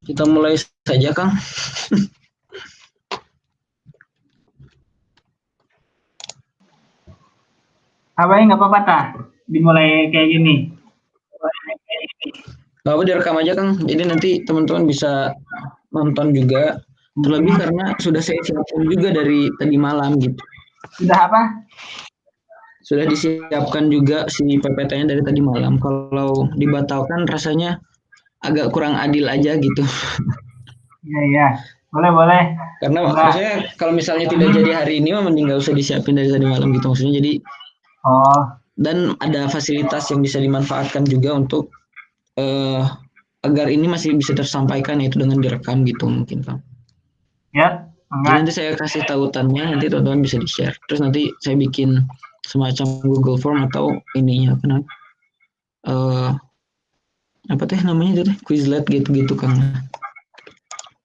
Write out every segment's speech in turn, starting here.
Kita mulai saja, Kang. Apa ya, nggak apa-apa tah dimulai kayak gini. Gak apa direkam aja, Kang. Jadi nanti teman-teman bisa nonton juga. Terlebih karena sudah saya siapkan juga dari tadi malam gitu. Sudah apa? Sudah disiapkan juga si PPT-nya dari tadi malam. Kalau dibatalkan rasanya agak kurang adil aja gitu. Iya iya, boleh boleh. Karena Enggak. maksudnya kalau misalnya tidak jadi hari ini mah mending gak usah disiapin dari tadi malam gitu maksudnya. Jadi Oh dan ada fasilitas yang bisa dimanfaatkan juga untuk eh, agar ini masih bisa tersampaikan yaitu dengan direkam gitu mungkin, Kang. ya, Jadi enggak. nanti saya kasih tautannya, nanti teman-teman bisa di-share. Terus nanti saya bikin semacam Google Form atau ininya apa namanya? Eh, apa teh namanya itu teh? Quizlet gitu-gitu, Kang.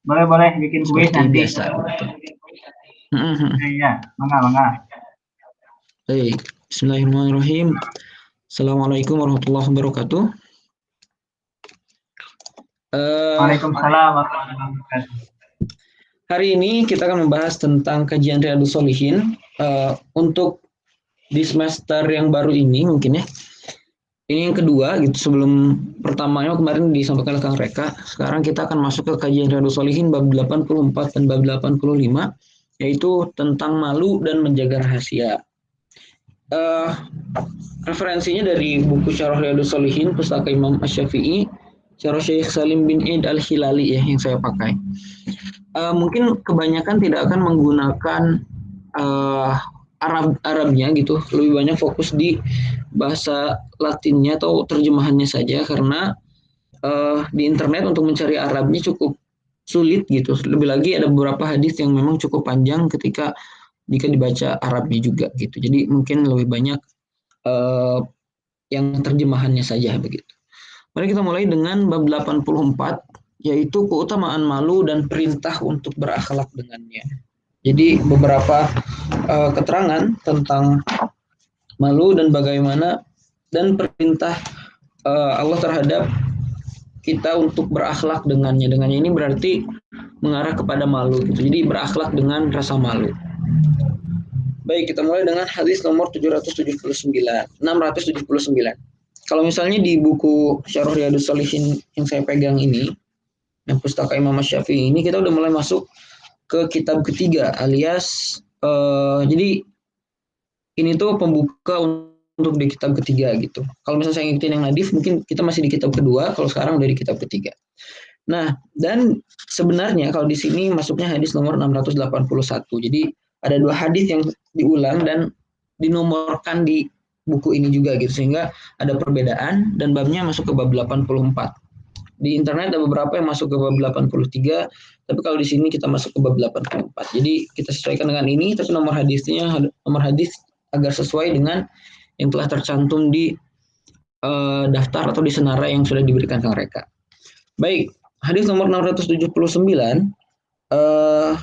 Boleh boleh bikin kuis Seperti nanti. biasa gitu. Iya iya, mangga mangga. Baik, Bismillahirrahmanirrahim. Assalamualaikum warahmatullahi wabarakatuh. Eh, Waalaikumsalam warahmatullahi wabarakatuh. Hari ini kita akan membahas tentang kajian Riyadhus Shalihin untuk di semester yang baru ini mungkin ya. Ini yang kedua gitu, sebelum pertamanya kemarin disampaikan oleh Kang Reka. Sekarang kita akan masuk ke kajian Riyadhus Shalihin bab 84 dan bab 85 yaitu tentang malu dan menjaga rahasia. Eh, Referensinya dari buku Syarah Riyadhus Shalihin pustaka Imam Asy-Syafi'i, Syarah Syekh Salim bin Id Al-Hilali ya yang saya pakai. Mungkin kebanyakan tidak akan menggunakan uh, Arabnya gitu, lebih banyak fokus di bahasa Latinnya atau terjemahannya saja karena di internet untuk mencari Arabnya cukup sulit gitu. Lebih lagi ada beberapa hadis yang memang cukup panjang ketika jika dibaca Arabnya juga gitu. Jadi mungkin lebih banyak uh, yang terjemahannya saja begitu. Mari kita mulai dengan bab 84 yaitu keutamaan malu dan perintah untuk berakhlak dengannya. Jadi beberapa keterangan tentang malu dan bagaimana dan perintah Allah terhadap kita untuk berakhlak dengannya. Dengannya ini berarti mengarah kepada malu gitu. Jadi berakhlak dengan rasa malu. Baik, kita mulai dengan hadis nomor 679. Kalau misalnya di buku Syarah Riyadhus Shalihin yang saya pegang ini, yang pustaka Imam Syafi'i ini kita udah mulai masuk ke kitab ketiga alias jadi ini tuh pembuka untuk di kitab ketiga gitu. Kalau misalnya saya ngikutin yang Nadif mungkin kita masih di kitab kedua, kalau sekarang udah di kitab ketiga. Nah, dan sebenarnya kalau di sini masuknya hadis nomor 681. Jadi ada dua hadis yang diulang dan dinomorkan di buku ini juga gitu sehingga ada perbedaan dan babnya masuk ke bab 84. Di internet ada beberapa yang masuk ke bab 83, tapi kalau di sini kita masuk ke bab 84. Jadi kita sesuaikan dengan ini, tapi nomor hadis agar sesuai dengan yang telah tercantum di daftar atau di senarai yang sudah diberikan ke mereka. Baik, hadis nomor 679 eh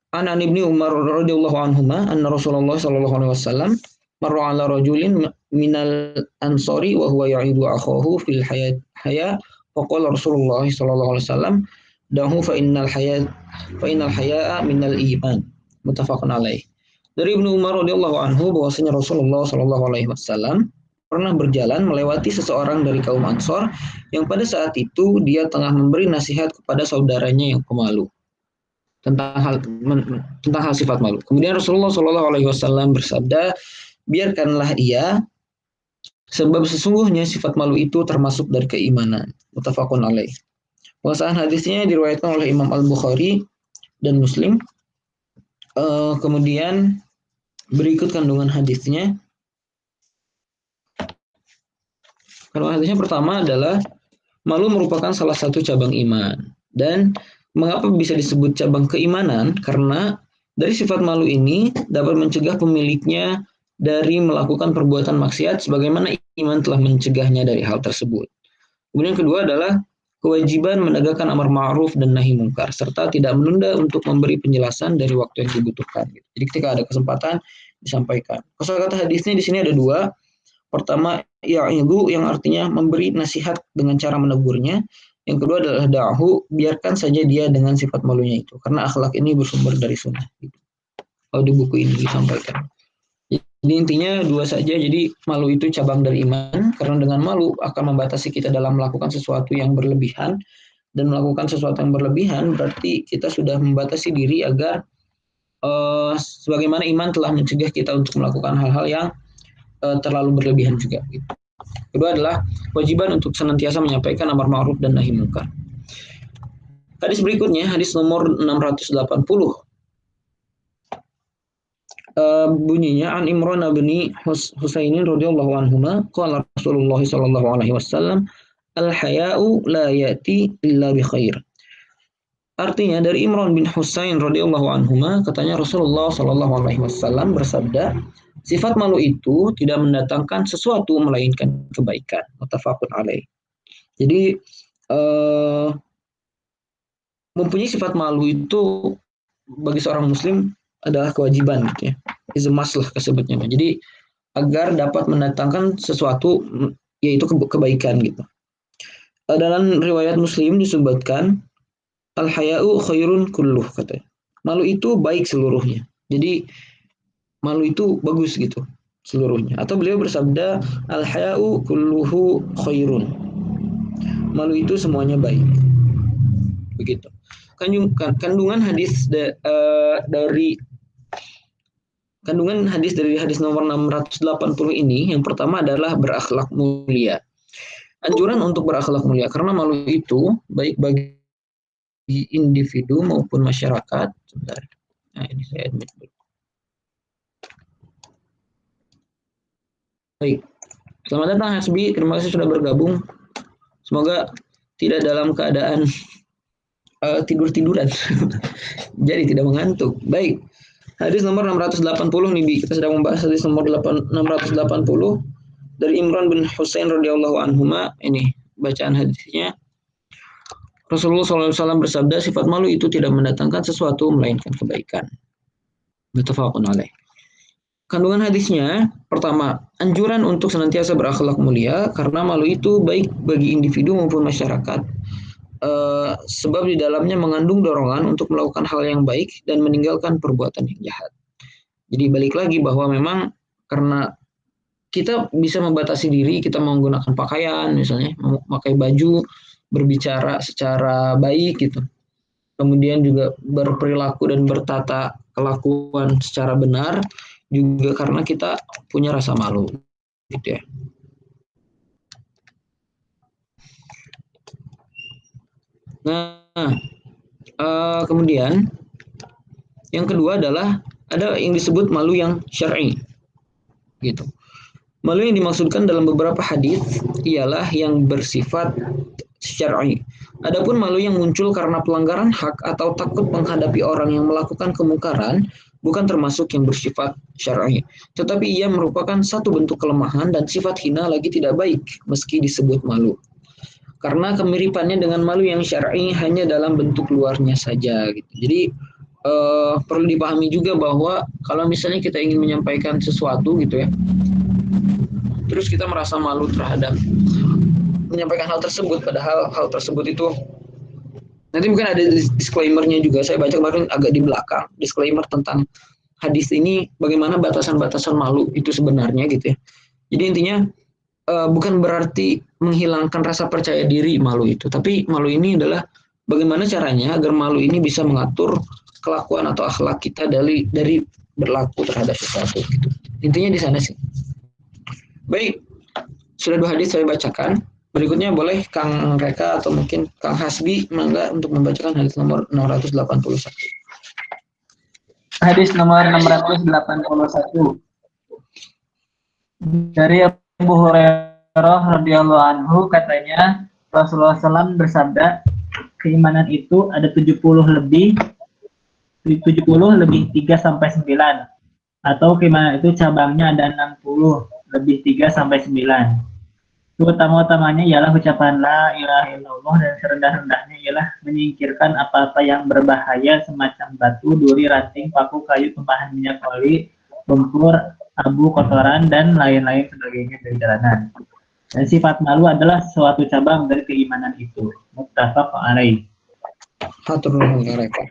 Ana ibni Umar radhiyallahu anhuma anna Rasulullah sallallahu alaihi wasallam marra ala rajulin minal ansari wa huwa ya'idu akhahu fil haya faqala Rasulullah sallallahu alaihi wasallam dahu fa innal haya'a minal iman muttafaqun alaih. Dari Ibnu Umar radhiyallahu anhu bahwasanya Rasulullah sallallahu alaihi wasallam pernah berjalan melewati seseorang dari kaum Ansor yang pada saat itu dia tengah memberi nasihat kepada saudaranya yang pemalu tentang hal sifat malu. Kemudian Rasulullah Shallallahu Alaihi Wasallam bersabda, biarkanlah ia, sebab sesungguhnya sifat malu itu termasuk dari keimanan. Muttafaqun alaih. Pengesahan hadisnya diriwayatkan oleh Imam Al Bukhari dan Muslim. Kemudian berikut kandungan hadisnya. Kandungan hadisnya pertama adalah malu merupakan salah satu cabang iman. Dan mengapa bisa disebut cabang keimanan? Karena dari sifat malu ini dapat mencegah pemiliknya dari melakukan perbuatan maksiat sebagaimana iman telah mencegahnya dari hal tersebut. Kemudian kedua adalah kewajiban menegakkan amar ma'ruf dan nahi mungkar serta tidak menunda untuk memberi penjelasan dari waktu yang dibutuhkan. Jadi ketika ada kesempatan disampaikan. Kosakata hadisnya di sini ada dua. Pertama, ya'idhu yang artinya memberi nasihat dengan cara menegurnya. Yang kedua adalah da'hu, biarkan saja dia dengan sifat malunya itu, karena akhlak ini bersumber dari sunnah. Gitu. Kalau di buku ini disampaikan. Jadi intinya dua saja. Jadi malu itu cabang dari iman, karena dengan malu akan membatasi kita dalam melakukan sesuatu yang berlebihan, dan melakukan sesuatu yang berlebihan berarti kita sudah membatasi diri agar sebagaimana iman telah mencegah kita untuk melakukan hal-hal yang terlalu berlebihan juga. Gitu. Kedua adalah kewajiban untuk senantiasa menyampaikan amar ma'ruf dan nahi munkar. Hadis berikutnya, hadis nomor 680. Bunyinya an Imran bin Husainin radhiyallahu anhuma qala Rasulullah sallallahu alaihi wasallam al-haya'u la ya'ti illa bi khair. Artinya dari Imran bin Husain radhiyallahu anhuma katanya Rasulullah sallallahu alaihi wasallam bersabda, sifat malu itu tidak mendatangkan sesuatu melainkan kebaikan. Muttafaqun alaih. Jadi mempunyai sifat malu itu bagi seorang muslim adalah kewajiban gitu ya. Is a must lah kesebutnya. Jadi agar dapat mendatangkan sesuatu yaitu kebaikan gitu. Dalam riwayat Muslim disebutkan al-haya'u khairun kulluh katanya. Malu itu baik seluruhnya. Jadi malu itu bagus gitu seluruhnya. Atau beliau bersabda al-haya'u kulluhu khairun. Malu itu semuanya baik. Begitu. Kandungan hadis dari hadis nomor 680 ini yang pertama adalah berakhlak mulia. Anjuran untuk berakhlak mulia karena malu itu baik bagi individu maupun masyarakat. Sebentar. Nah, ini saya admit dulu. Baik. Selamat datang Hasbi, terima kasih sudah bergabung. Semoga tidak dalam keadaan tidur-tiduran. Jadi tidak mengantuk. Baik. Hadis nomor 680 nih Bi. Kita sedang membahas hadis nomor 680 dari Imran bin Husain radhiyallahu anhuma. Ini bacaan hadisnya. Rasulullah SAW bersabda, sifat malu itu tidak mendatangkan sesuatu melainkan kebaikan. Muttafaqun alaih. Kandungan hadisnya, pertama, anjuran untuk senantiasa berakhlak mulia karena malu itu baik bagi individu maupun masyarakat. Sebab di dalamnya mengandung dorongan untuk melakukan hal yang baik dan meninggalkan perbuatan yang jahat. Jadi balik lagi bahwa memang karena kita bisa membatasi diri, kita menggunakan pakaian misalnya, memakai baju, berbicara secara baik gitu. Kemudian juga berperilaku dan bertata kelakuan secara benar juga karena kita punya rasa malu gitu ya. Nah, kemudian yang kedua adalah ada yang disebut malu yang syar'i, gitu. Malu yang dimaksudkan dalam beberapa hadis ialah yang bersifat syar'i. Adapun malu yang muncul karena pelanggaran hak atau takut menghadapi orang yang melakukan kemungkaran bukan termasuk yang bersifat syar'i, tetapi ia merupakan satu bentuk kelemahan dan sifat hina lagi tidak baik meski disebut malu. Karena kemiripannya dengan malu yang syar'i hanya dalam bentuk luarnya saja gitu. Jadi perlu dipahami juga bahwa kalau misalnya kita ingin menyampaikan sesuatu gitu ya, terus kita merasa malu terhadap menyampaikan hal tersebut, padahal hal tersebut itu nanti mungkin ada disclaimer-nya juga. Saya baca kemarin agak di belakang disclaimer tentang hadis ini, bagaimana batasan-batasan malu itu sebenarnya gitu ya. Jadi intinya bukan berarti menghilangkan rasa percaya diri malu itu, tapi malu ini adalah bagaimana caranya agar malu ini bisa mengatur kelakuan atau akhlak kita dari berlaku terhadap sesuatu gitu. Intinya di sana sih. Baik, sudah 2 hadis saya bacakan. Berikutnya boleh Kang Reka atau mungkin Kang Hasbi mangga untuk membacakan hadis nomor 681. Hadis nomor 681 dari Abu Hurairah radhiyallahu anhu katanya Rasulullah SAW bersabda, keimanan itu ada 70 lebih 3 sampai 9, atau keimanan itu cabangnya ada 60 lebih 3 sampai 9. Utama-utamanya ialah ucapan la ilaha illallah dan serendah-rendahnya ialah menyingkirkan apa-apa yang berbahaya semacam batu, duri, ranting, paku, kayu, tumpahan minyak oli, lumpur, abu, kotoran, dan lain-lain sebagainya dari jalanan. Dan sifat malu adalah suatu cabang dari keimanan itu. Muttafaq alaih. Hatur nuhun mereka.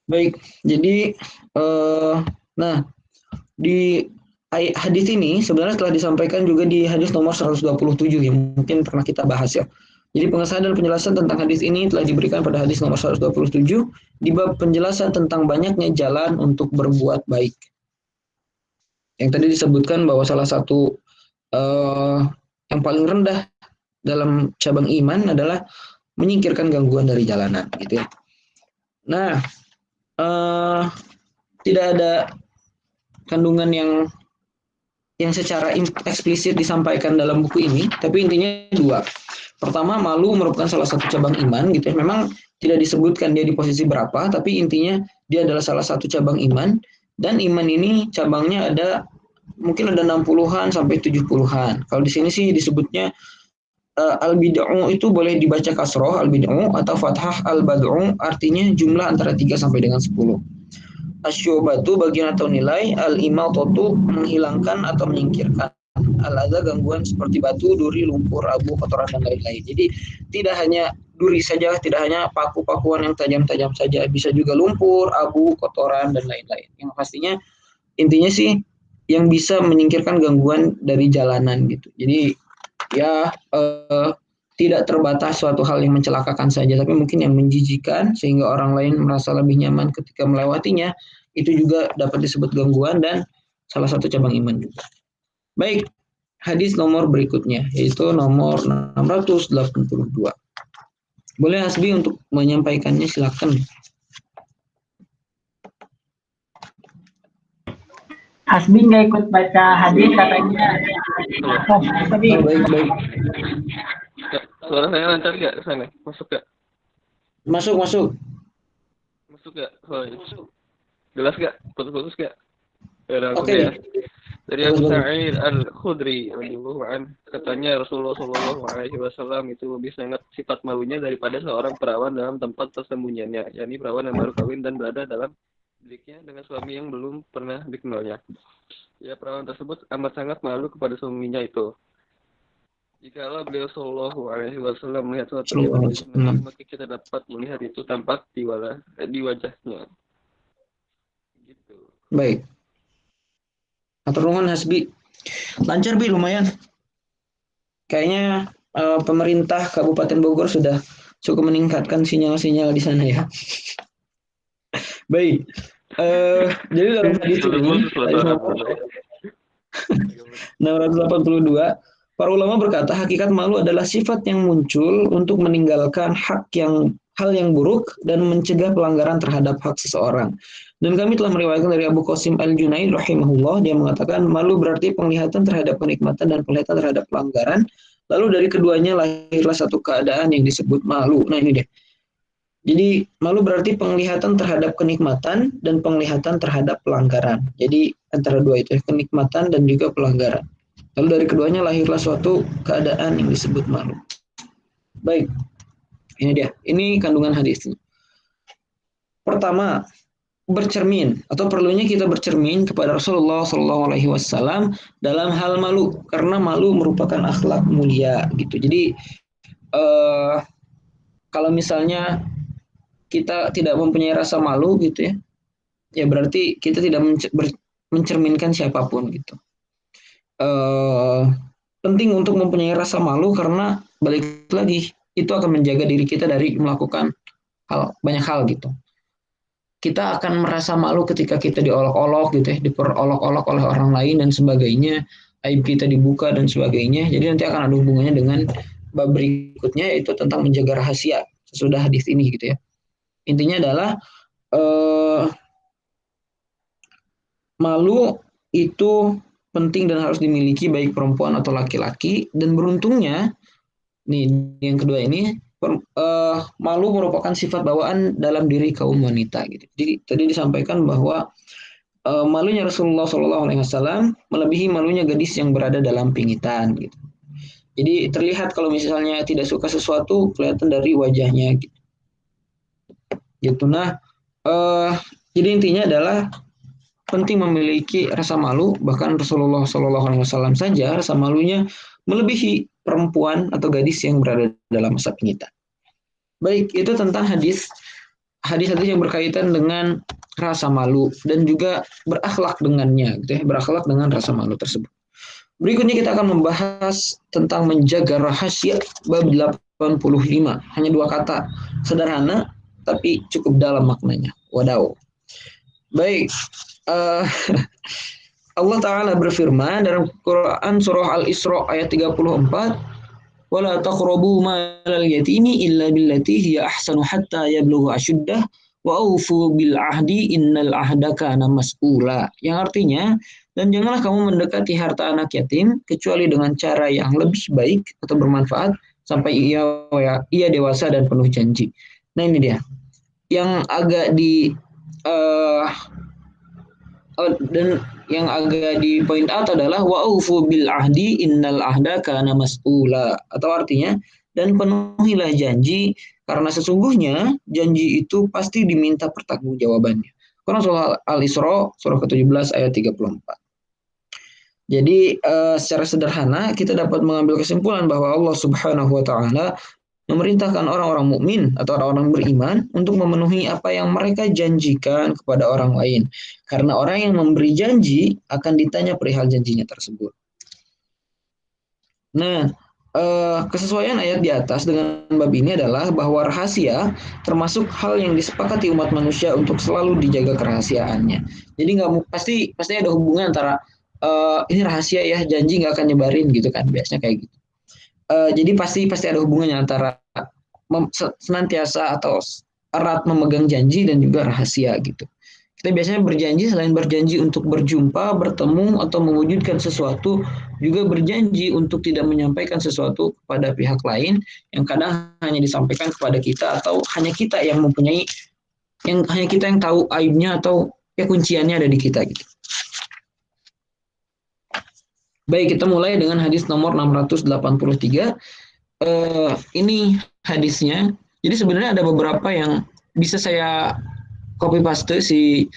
Baik, jadi nah di hadis ini sebenarnya telah disampaikan juga di hadis nomor 127 yang mungkin pernah kita bahas ya. Jadi pengesahan dan penjelasan tentang hadis ini telah diberikan pada hadis nomor 127 di bab penjelasan tentang banyaknya jalan untuk berbuat baik. Yang tadi disebutkan bahwa salah satu yang paling rendah dalam cabang iman adalah menyingkirkan gangguan dari jalanan, gitu ya. Nah, tidak ada kandungan yang secara eksplisit disampaikan dalam buku ini, tapi intinya dua. Pertama, malu merupakan salah satu cabang iman, gitu ya. Memang tidak disebutkan dia di posisi berapa, tapi intinya dia adalah salah satu cabang iman, dan iman ini cabangnya ada mungkin ada 60-an sampai 70-an. Kalau di sini sih disebutnya al-bid'u itu boleh dibaca kasroh al-bid'u atau fathah al-bad'u, artinya jumlah antara 3 sampai dengan 10. Asyubatu bagian atau nilai, al-imatatu menghilangkan atau menyingkirkan, al-adza gangguan seperti batu, duri, lumpur, abu, kotoran dan lain-lain. Jadi tidak hanya duri saja, tidak hanya paku-pakuan yang tajam-tajam saja, bisa juga lumpur, abu, kotoran dan lain-lain. Yang pastinya intinya sih yang bisa menyingkirkan gangguan dari jalanan gitu. Jadi ya tidak terbatas suatu hal yang mencelakakan saja, tapi mungkin yang menjijikan sehingga orang lain merasa lebih nyaman ketika melewatinya, itu juga dapat disebut gangguan dan salah satu cabang iman juga. Baik, hadis nomor berikutnya yaitu nomor 682. Boleh Hasbi untuk menyampaikannya, silakan. Hasbi nggak ikut baca hadis katanya. Oh, Hasbi. Baik. Suara saya lancar nggak ke sana? Masuk nggak? Masuk. Masuk nggak? Oh, ya. Jelas nggak? Putus-putus nggak? Oke. Ya. Dari Abu Sa'id Al-Khudri radhiyallahu anhu, katanya Rasulullah Shallallahu alaihi wasallam itu lebih sangat sifat malunya daripada seorang perawan dalam tempat persembunyiannya, yakni perawan yang baru kawin dan berada dalam biliknya dengan suami yang belum pernah dikenalnya. Ya, perawan tersebut amat sangat malu kepada suaminya itu. Jikalau beliau Shallallahu alaihi wasallam melihat suatu yang baik, maka kita dapat melihat itu tampak di wajahnya. Gitu. Baik. Atur nuhun Hasbi. Lancar Bi, lumayan. Kayaknya pemerintah Kabupaten Bogor sudah cukup meningkatkan sinyal-sinyal di sana ya. Baik. Jadi dalam hadis ini 682, para ulama berkata hakikat malu adalah sifat yang muncul untuk meninggalkan hal yang buruk dan mencegah pelanggaran terhadap hak seseorang. Dan kami telah meriwayatkan dari Abu Qasim Al-Junaid rahimahullah, dia mengatakan malu berarti penglihatan terhadap kenikmatan dan penglihatan terhadap pelanggaran. Lalu dari keduanya lahirlah satu keadaan yang disebut malu. Nah ini deh. Jadi malu berarti penglihatan terhadap kenikmatan dan penglihatan terhadap pelanggaran. Jadi antara dua itu, kenikmatan dan juga pelanggaran. Lalu dari keduanya lahirlah suatu keadaan yang disebut malu. Baik, ini dia. Ini kandungan hadisnya. Pertama, bercermin atau perlunya kita bercermin kepada Rasulullah SAW dalam hal malu, karena malu merupakan akhlak mulia gitu. Jadi kalau misalnya kita tidak mempunyai rasa malu gitu ya, ya berarti kita tidak mencerminkan siapapun gitu. Penting untuk mempunyai rasa malu karena balik lagi itu akan menjaga diri kita dari melakukan banyak hal gitu. Kita akan merasa malu ketika kita diolok-olok gitu ya, diperolok-olok oleh orang lain dan sebagainya, aib kita dibuka dan sebagainya. Jadi nanti akan ada hubungannya dengan bab berikutnya, yaitu tentang menjaga rahasia sesudah hadis ini gitu ya. Intinya adalah malu itu penting dan harus dimiliki baik perempuan atau laki-laki, dan beruntungnya nih yang kedua ini, malu merupakan sifat bawaan dalam diri kaum wanita gitu. Jadi tadi disampaikan bahwa malunya Rasulullah SAW melebihi malunya gadis yang berada dalam pingitan gitu. Jadi terlihat kalau misalnya tidak suka sesuatu kelihatan dari wajahnya gitu. Nah, jadi intinya adalah penting memiliki rasa malu. Bahkan Rasulullah SAW saja rasa malunya melebihi perempuan atau gadis yang berada dalam masa pengintai. Baik, itu tentang hadis-hadis yang berkaitan dengan rasa malu dan juga berakhlak dengannya, gitu ya, berakhlak dengan rasa malu tersebut. Berikutnya kita akan membahas tentang menjaga rahasia bab 85. Hanya 2 kata, sederhana tapi cukup dalam maknanya. Wadaw. Baik, Allah Ta'ala berfirman dalam Quran surah Al-Isra ayat 34, وَلَا تَقْرَبُوا مَالَ الْيَتِيمِ إِلَّا بِالَّتِي هِيَ أَحْسَنُ حَتَّى يَبْلُغَ أَشُدَّهُ وَأَوْفُوا بِالْعَهْدِ إِنَّ الْعَهْدَ كَانَ مَسْئُولًا. Yang artinya, dan janganlah kamu mendekati harta anak yatim kecuali dengan cara yang lebih baik atau bermanfaat sampai ia dewasa dan penuh janji. Nah, ini dia yang agak dan yang agak di point out adalah wa'ufu bil ahdi innal ahda kana mas'ula, atau artinya dan penuhilah janji karena sesungguhnya janji itu pasti diminta pertanggungjawabannya. Quran surah Al-Isra surah ke-17 ayat 34. Jadi secara sederhana kita dapat mengambil kesimpulan bahwa Allah Subhanahu wa taala memerintahkan orang-orang mukmin atau orang-orang beriman untuk memenuhi apa yang mereka janjikan kepada orang lain. Karena orang yang memberi janji akan ditanya perihal janjinya tersebut. Nah, kesesuaian ayat di atas dengan bab ini adalah bahwa rahasia termasuk hal yang disepakati umat manusia untuk selalu dijaga kerahasiaannya. Jadi nggak pasti ada hubungan antara ini rahasia ya, janji nggak akan nyebarin gitu kan, biasanya kayak gitu. Jadi pasti ada hubungannya antara senantiasa atau erat memegang janji dan juga rahasia gitu. Kita biasanya berjanji, selain berjanji untuk berjumpa, bertemu, atau mewujudkan sesuatu, juga berjanji untuk tidak menyampaikan sesuatu kepada pihak lain yang kadang hanya disampaikan kepada kita atau hanya kita yang mempunyai, hanya kita yang tahu aibnya atau ya kunciannya ada di kita gitu. Baik, kita mulai dengan hadis nomor 683. Ini hadisnya. Jadi sebenarnya ada beberapa yang bisa saya copy paste si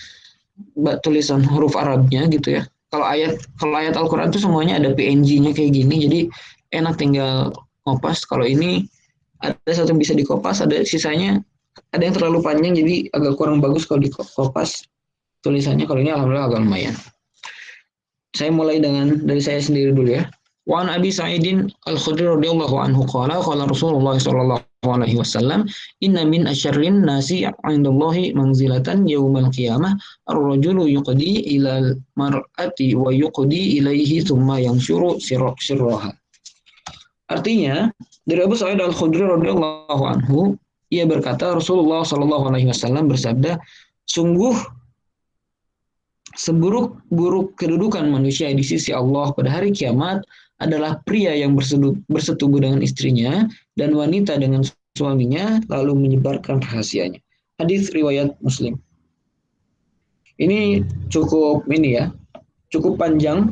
tulisan huruf Arabnya gitu ya. Kalau ayat Al-Qur'an itu semuanya ada PNG-nya kayak gini. Jadi enak tinggal kopas. Kalau ini ada satu yang bisa dikopas, ada sisanya ada yang terlalu panjang jadi agak kurang bagus kalau dikopas tulisannya. Kalau ini alhamdulillah agak lumayan. Saya mulai dari saya sendiri dulu ya. Wa an Abi Sa'idin Al-Khudri radhiyallahu anhu qala Rasulullah sallallahu alaihi wasallam inna min asyarrin nasi 'indallahi manzilatan yaumal qiyamah ar-rajulu yuqdi ilal mar'ati wa yuqdi ilaihi thumma yanshuru sirraha. Artinya dari Abu Sa'id Al-Khudri radhiyallahu anhu, ia berkata Rasulullah sallallahu alaihi wasallam bersabda, sungguh seburuk-buruk kedudukan manusia di sisi Allah pada hari kiamat adalah pria yang bersetubuh dengan istrinya dan wanita dengan suaminya lalu menyebarkan rahasianya. Hadis riwayat Muslim. Ini cukup panjang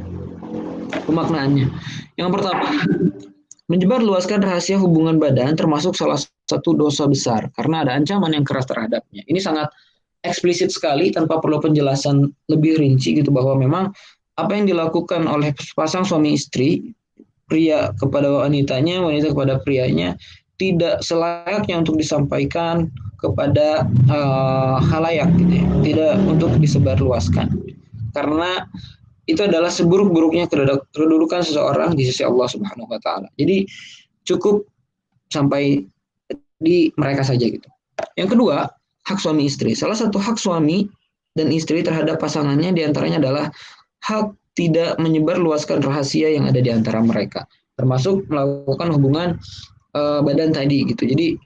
pemaknaannya. Yang pertama, menyebarluaskan rahasia hubungan badan termasuk salah satu dosa besar karena ada ancaman yang keras terhadapnya. Ini sangat eksplisit sekali tanpa perlu penjelasan lebih rinci gitu, bahwa memang apa yang dilakukan oleh pasang suami istri, pria kepada wanitanya, wanita kepada prianya, tidak selayaknya untuk disampaikan kepada khalayak gitu ya. Tidak untuk disebarluaskan. Karena itu adalah seburuk-buruknya kedudukan seseorang di sisi Allah Subhanahu wa taala. Jadi cukup sampai di mereka saja gitu. Yang kedua, hak suami istri. Salah satu hak suami dan istri terhadap pasangannya diantaranya adalah hak tidak menyebarluaskan rahasia yang ada di antara mereka, termasuk melakukan hubungan badan tadi gitu. Jadi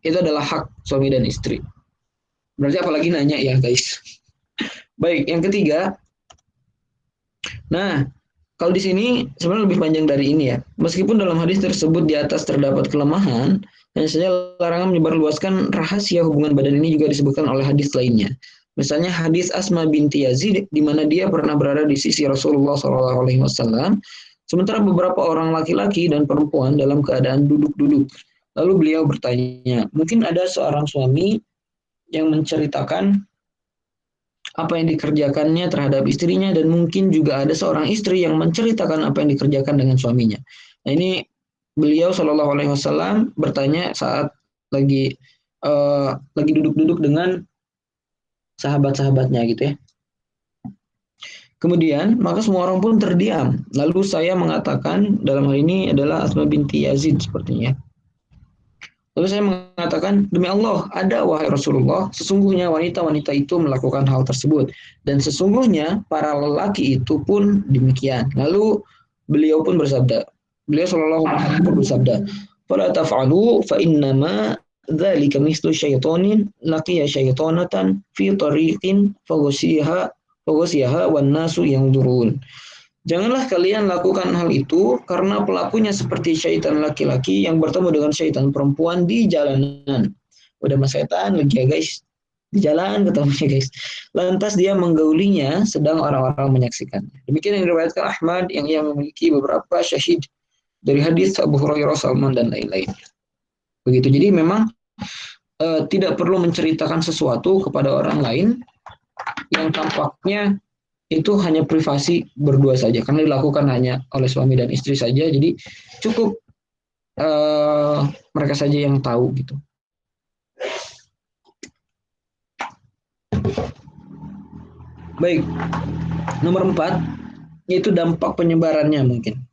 itu adalah hak suami dan istri. Berarti apalagi nanya ya guys. Baik, yang ketiga. Nah, kalau di sini sebenarnya lebih panjang dari ini ya. Meskipun dalam hadis tersebut di atas terdapat kelemahan, hanya saja larangan menyebarluaskan rahasia hubungan badan ini juga disebutkan oleh hadis lainnya. Misalnya hadis Asma binti Yazid, di mana dia pernah berada di sisi Rasulullah SAW, sementara beberapa orang laki-laki dan perempuan dalam keadaan duduk-duduk. Lalu beliau bertanya, mungkin ada seorang suami yang menceritakan apa yang dikerjakannya terhadap istrinya, dan mungkin juga ada seorang istri yang menceritakan apa yang dikerjakan dengan suaminya. Nah, ini beliau Shallallahu Alaihi Wasallam bertanya saat lagi duduk-duduk dengan sahabat-sahabatnya gitu ya. Kemudian maka semua orang pun terdiam. Lalu saya mengatakan, dalam hal ini adalah Asma binti Yazid sepertinya. Lalu saya mengatakan, demi Allah, ada wahai Rasulullah, sesungguhnya wanita-wanita itu melakukan hal tersebut. Dan sesungguhnya para lelaki itu pun demikian. Lalu beliau pun bersabda, beliau Shallallahu Alaihi Wasallam bersabda, "Fala taf'alu fa innama dzalika mislu syaitonin laqiya syaitonatan fi tariqin faghasiyaha wan nasu yanzurun." Janganlah kalian lakukan hal itu karena pelakunya seperti syaitan laki-laki yang bertemu dengan syaitan perempuan di jalanan. Udah mas setan lagi ya guys, di jalan ketemunya guys. Lantas dia menggaulinya sedang orang-orang menyaksikan. Demikian yang diriwayatkan Ahmad yang memiliki beberapa syahid dari hadis Abu Hurairah, Salman dan lain-lain. Begitu. Jadi memang tidak perlu menceritakan sesuatu kepada orang lain yang tampaknya itu hanya privasi berdua saja, karena dilakukan hanya oleh suami dan istri saja, jadi cukup mereka saja yang tahu gitu. Baik, nomor 4 yaitu dampak penyebarannya mungkin.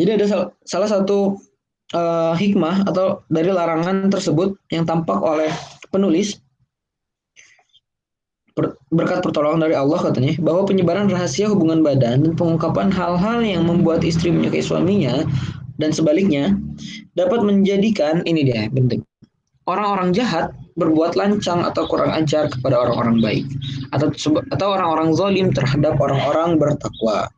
Jadi ada salah satu hikmah atau dari larangan tersebut yang tampak oleh penulis berkat pertolongan dari Allah katanya, bahwa penyebaran rahasia hubungan badan dan pengungkapan hal-hal yang membuat istri menyukai suaminya dan sebaliknya dapat menjadikan, ini dia penting, orang-orang jahat berbuat lancang atau kurang ajar kepada orang-orang baik atau orang-orang zalim terhadap orang-orang bertakwa.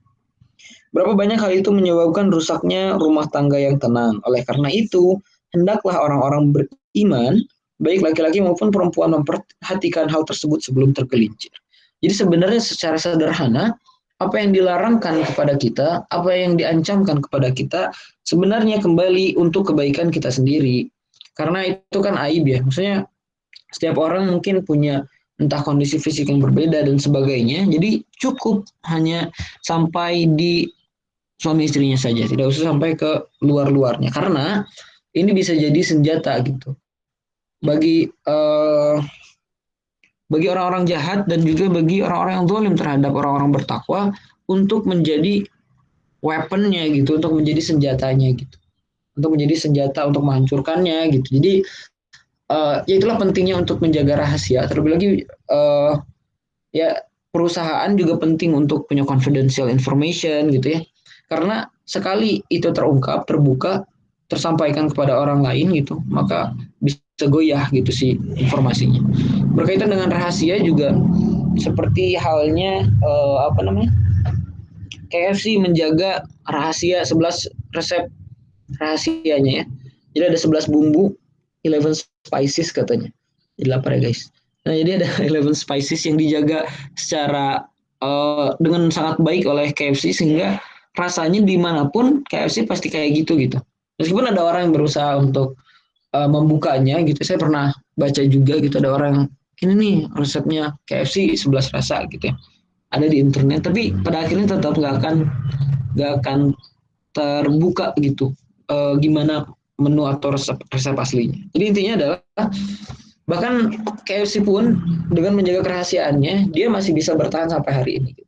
Berapa banyak hal itu menyebabkan rusaknya rumah tangga yang tenang. Oleh karena itu, hendaklah orang-orang beriman baik laki-laki maupun perempuan memperhatikan hal tersebut sebelum tergelincir. Jadi sebenarnya secara sederhana, apa yang dilarangkan kepada kita, apa yang diancamkan kepada kita, sebenarnya kembali untuk kebaikan kita sendiri. Karena itu kan aib ya, maksudnya setiap orang mungkin punya entah kondisi fisik yang berbeda dan sebagainya, jadi cukup hanya sampai di suami istrinya saja, tidak usah sampai ke luar-luarnya, karena ini bisa jadi senjata gitu bagi orang-orang jahat dan juga bagi orang-orang yang zalim terhadap orang-orang bertakwa untuk menjadi weaponnya gitu, untuk menjadi senjatanya gitu, untuk menjadi senjata untuk menghancurkannya gitu. Jadi ya itulah pentingnya untuk menjaga rahasia. Terlebih lagi ya perusahaan juga penting untuk punya confidential information gitu ya, karena sekali itu terungkap, terbuka, tersampaikan kepada orang lain gitu, maka bisa goyah gitu sih informasinya. Berkaitan dengan rahasia juga seperti halnya KFC menjaga rahasia 11 resep rahasianya ya. Jadi ada 11 bumbu, 11 spices katanya. Jadi lapar ya guys. Nah, jadi ada 11 spices yang dijaga secara dengan sangat baik oleh KFC sehingga rasanya dimanapun KFC pasti kayak gitu. Meskipun ada orang yang berusaha untuk membukanya gitu. Saya pernah baca juga gitu, ada orang ini nih resepnya KFC 11 rasa gitu ya. Ada di internet, tapi pada akhirnya tetap nggak akan terbuka gitu gimana menu atau resep aslinya. Jadi intinya adalah bahkan KFC pun dengan menjaga kerahasiaannya dia masih bisa bertahan sampai hari ini.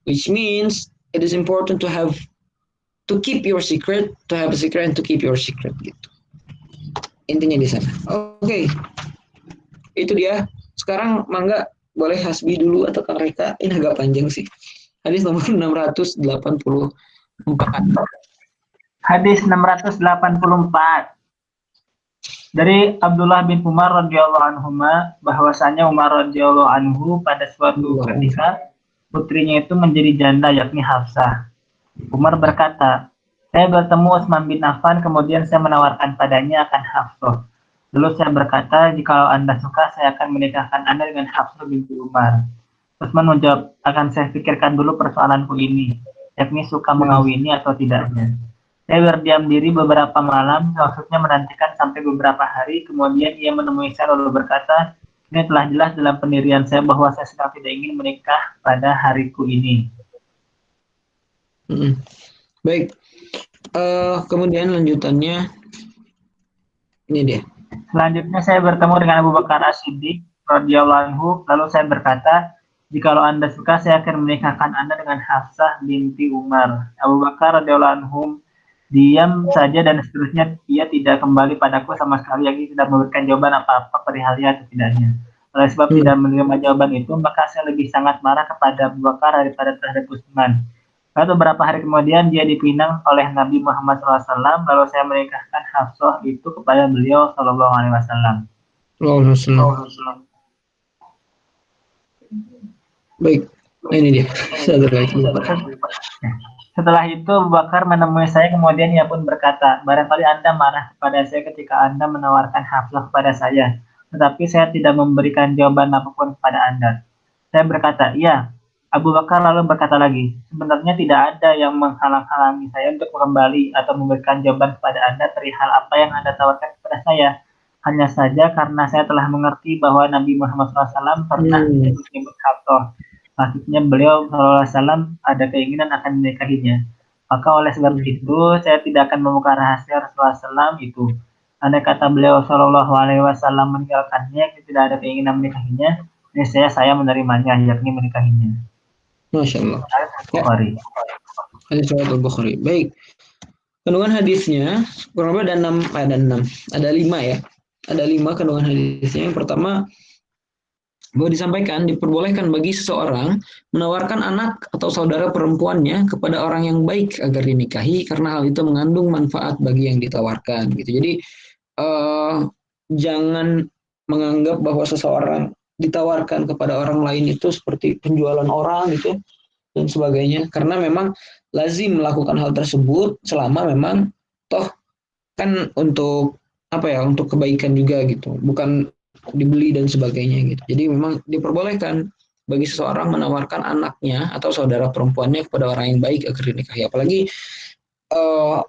Which means it is important to keep your secret, to have a secret and to keep your secret gitu. Intinya di sana. Oke. Itu dia. Sekarang mangga boleh Hasbi dulu atau Kang Reka. Ini agak panjang sih. Hadis nomor 684. Hadis 684. Dari Abdullah bin Umar radhiyallahu anhuma bahwasanya Umar radhiyallahu anhu pada suatu ketika putrinya itu menjadi janda yakni Hafsah. Umar berkata, "Saya bertemu Utsman bin Affan, kemudian saya menawarkan padanya akan Hafsah. Lalu saya berkata, jika Anda suka, saya akan menikahkan Anda dengan Hafsah binti Umar." Utsman menjawab, "Akan saya pikirkan dulu persoalanku ini, yakni suka mengawini atau tidaknya." Saya berdiam diri beberapa malam, maksudnya menantikan sampai beberapa hari, kemudian ia menemui saya lalu berkata, Ini telah jelas dalam pendirian saya bahwa saya sedang tidak ingin menikah pada hariku ini. Baik. Kemudian lanjutannya ini dia. Selanjutnya saya bertemu dengan Abu Bakar As-Siddiq radhiyallahu anhu, lalu saya berkata, "Jikalau Anda suka, saya akan menikahkan Anda dengan Hafsah binti Umar." Abu Bakar radhiyallahu anhu diam saja dan seterusnya ia tidak kembali padaku sama sekali, lagi tidak memberikan jawaban apa-apa perihal ya atau tidaknya. Oleh sebab tidak menerima jawaban itu, maka saya lebih sangat marah kepada Abu Bakar daripada terhadap Utsman. Lalu beberapa hari kemudian dia dipinang oleh Nabi Muhammad SAW, lalu saya menikahkan Hafsah itu kepada beliau Shallallahu Alaihi Wasallam. Baik, nah, ini dia. Setelah itu Abu Bakar menemui saya, kemudian ia pun berkata, "Barangkali Anda marah kepada saya ketika Anda menawarkan Hafsah kepada saya, tetapi saya tidak memberikan jawaban apapun kepada Anda." Saya berkata, "Iya." Abu Bakar lalu berkata lagi, "Sebenarnya tidak ada yang menghalang-halangi saya untuk kembali atau memberikan jawaban kepada Anda perihal apa yang Anda tawarkan kepada saya. Hanya saja karena saya telah mengerti bahwa Nabi Muhammad SAW pernah menyebut Hafsah. Maksudnya beliau SAW ada keinginan akan menikahinya. Maka oleh sebab itu saya tidak akan membuka rahasia Rasulullah SAW itu. Andai kata beliau Shallallahu Alaihi Wasallam meninggalkannya, tidak ada keinginan menikahinya, saya menerimanya, yakni menikahinya." Masya Allah. Bukhari. Hadis riwayat Al-Bukhari. Baik. Kandungan hadisnya kurang lebih ada 6. Ada 5 ya. Ada 5 kandungan hadisnya. Yang pertama, bahwa disampaikan diperbolehkan bagi seseorang menawarkan anak atau saudara perempuannya kepada orang yang baik agar dinikahi karena hal itu mengandung manfaat bagi yang ditawarkan gitu. Jadi jangan menganggap bahwa seseorang ditawarkan kepada orang lain itu seperti penjualan orang gitu dan sebagainya, karena memang lazim melakukan hal tersebut selama memang toh kan untuk apa ya, untuk kebaikan juga gitu, bukan dibeli dan sebagainya gitu. Jadi memang diperbolehkan bagi seseorang menawarkan anaknya atau saudara perempuannya kepada orang yang baik agar dinikahi, apalagi